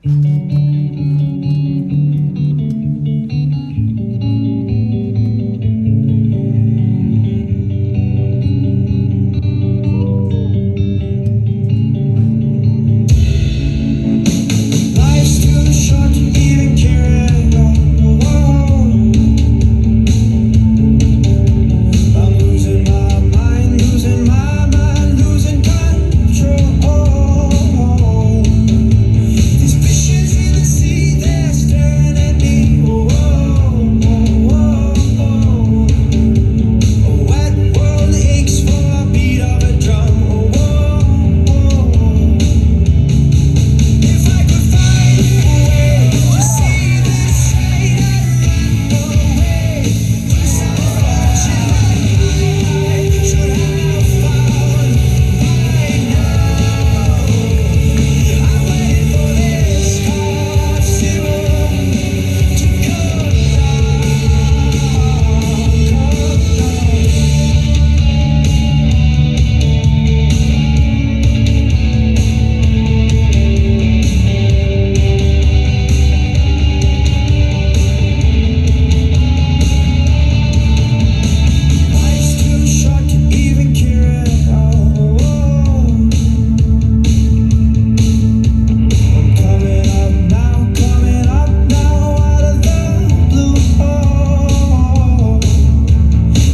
Life's too short to even care at all. I'm losing my mind, losing my mind, losing control. These fishes in the sea, they're staring at me. A wet world aches for a beat of a drum. If I could find a way to see this straight, I'd run away. This unfortunate I should have found by now. I'm waiting for this cold zero to come Life's too short to even care at all. I'm coming up now out of the blue.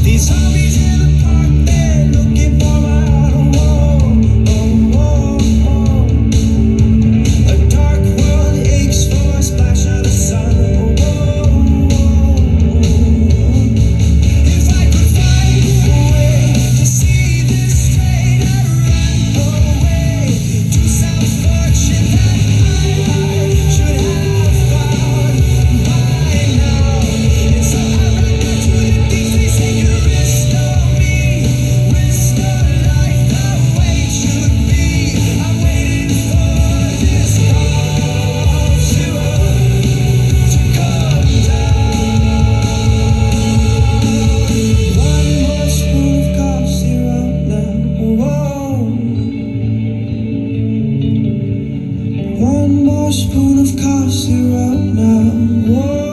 These zombies in the park, they're looking for my A dark world aches for a splash of the sun. If I could find a way to see this straight, I'd run away to self-fortune that I should have found by now. And so I run back to the things they say can restore me, restore life the way it should be. I'm waiting for this cold zero to come down. One more spoon of cough syrup now. One more spoon of cough syrup now.